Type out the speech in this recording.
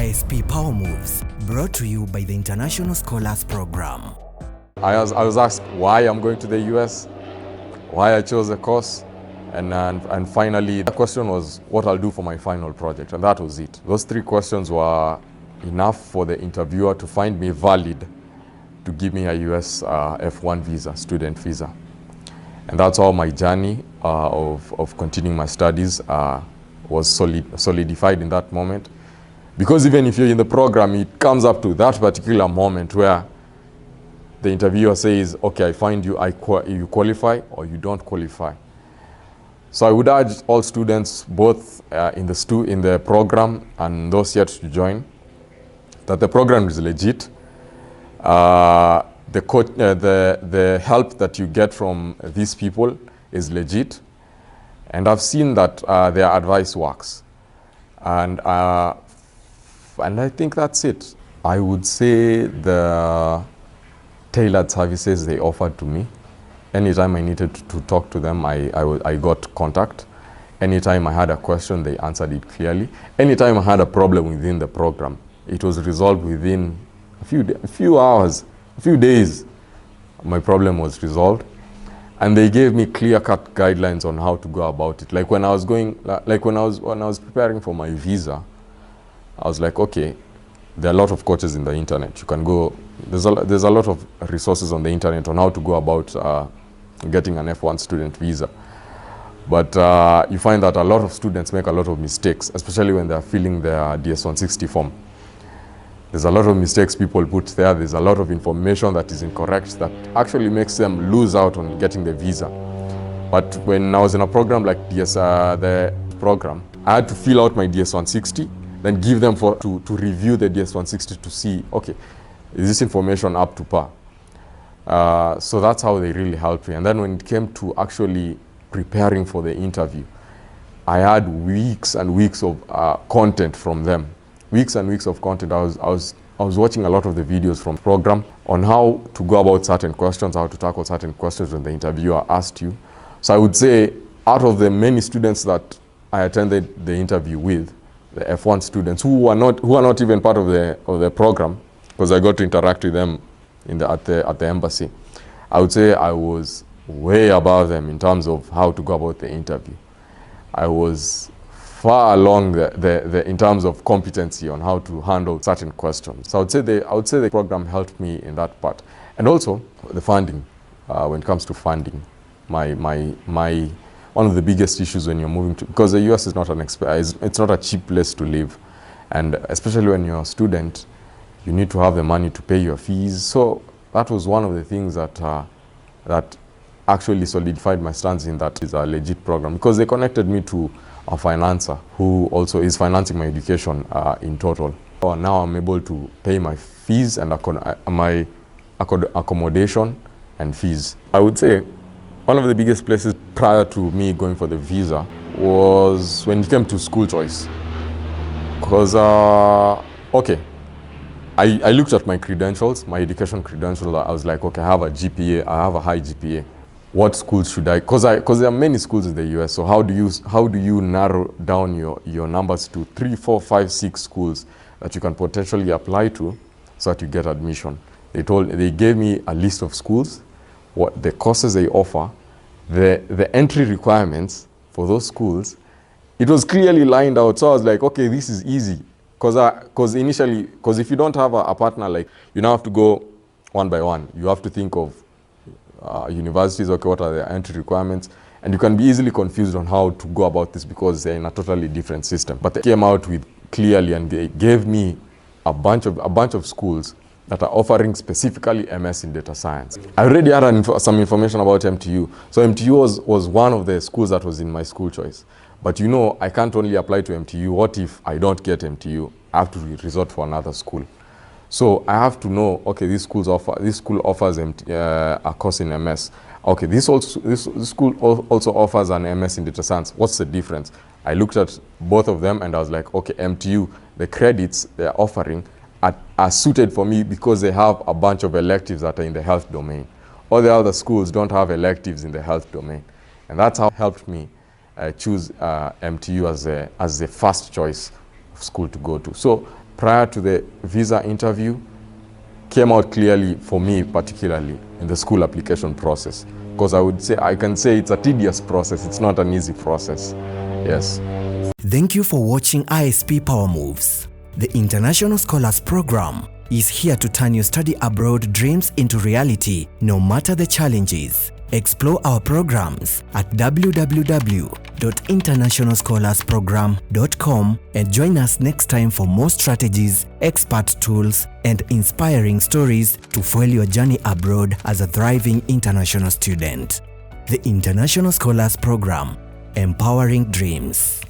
ISP Power Moves, brought to you by the International Scholars Program. I was asked why I'm going to the US, why I chose the course, and finally the question was what I'll do for my final project, and that was it. Those three questions were enough for the interviewer to find me valid to give me a US F1 visa, student visa. And that's how my journey of continuing my studies was solidified in that moment. Because even if you're in the program, it comes up to that particular moment where the interviewer says, okay, I find you, you qualify or you don't qualify. So I would urge all students, both in the program and those yet to join, that the program is legit. The help that you get from these people is legit. And I've seen that their advice works. And I think that's it. I would say the tailored services they offered to me. Anytime I needed to talk to them, I got contact. Anytime I had a question, they answered it clearly. Anytime I had a problem within the program, it was resolved within a few hours, a few days. My problem was resolved. And they gave me clear-cut guidelines on how to go about it. Like when I was preparing for my visa, I was like, okay, there are a lot of courses in the internet. You can go, there's a lot of resources on the internet on how to go about getting an F1 student visa. But you find that a lot of students make a lot of mistakes, especially when they're filling their DS-160 form. There's a lot of mistakes people put there. There's a lot of information that is incorrect that actually makes them lose out on getting the visa. But when I was in a program like the program, I had to fill out my DS-160, then give them to review the DS-160 to see, okay, is this information up to par? So that's how they really helped me. And then when it came to actually preparing for the interview, I had weeks and weeks of content from them. Weeks and weeks of content. I was watching a lot of the videos from the program on how to go about certain questions, how to tackle certain questions when the interviewer asked you. So I would say out of the many students that I attended the interview with, the F1 students who are not even part of the program, because I got to interact with them at the embassy, I would say I was way above them in terms of how to go about the interview. I was far along in terms of competency on how to handle certain questions. So I would say the program helped me in that part, and also the funding. When it comes to funding, one of the biggest issues when you're moving to, because the US is not it's not a cheap place to live, and especially when you're a student, you need to have the money to pay your fees. So that was one of the things that actually solidified my stance in that is a legit program, because they connected me to a financer who also is financing my education in total. So now I'm able to pay my fees and my accommodation and fees. I would say one of the biggest places prior to me going for the visa was when it came to school choice. Because, okay, I looked at my credentials, my education credentials. I was like, okay, I have a GPA, I have a high GPA. What schools should I? Because there are many schools in the US. So how do you narrow down your numbers to 3, 4, 5, 6 schools that you can potentially apply to, so that you get admission? They gave me a list of schools, what the courses they offer, the entry requirements for those schools. It was clearly lined out. So I was like, okay, this is easy. Because if you don't have a partner, like, you now have to go one by one. You have to think of universities, okay, what are their entry requirements? And you can be easily confused on how to go about this because they're in a totally different system. But they came out with clearly, and they gave me a bunch of schools that are offering specifically MS in data science. I already had some information about MTU. So MTU was one of the schools that was in my school choice. But I can't only apply to MTU. What if I don't get MTU? I have to resort for another school. So I have to know, okay, this school offers a course in MS. Okay, this school also offers an MS in data science. What's the difference? I looked at both of them and I was like, okay, MTU, the credits they're offering are suited for me because they have a bunch of electives that are in the health domain. All the other schools don't have electives in the health domain. And that's how it helped me choose MTU as the first choice of school to go to. So prior to the visa interview came out clearly for me, particularly in the school application process. Because I can say it's a tedious process. It's not an easy process. Yes. Thank you for watching ISP Power Moves. The International Scholars Program is here to turn your study abroad dreams into reality, no matter the challenges. Explore our programs at www.internationalscholarsprogram.com and join us next time for more strategies, expert tools, and inspiring stories to fuel your journey abroad as a thriving international student. The International Scholars Program, empowering dreams.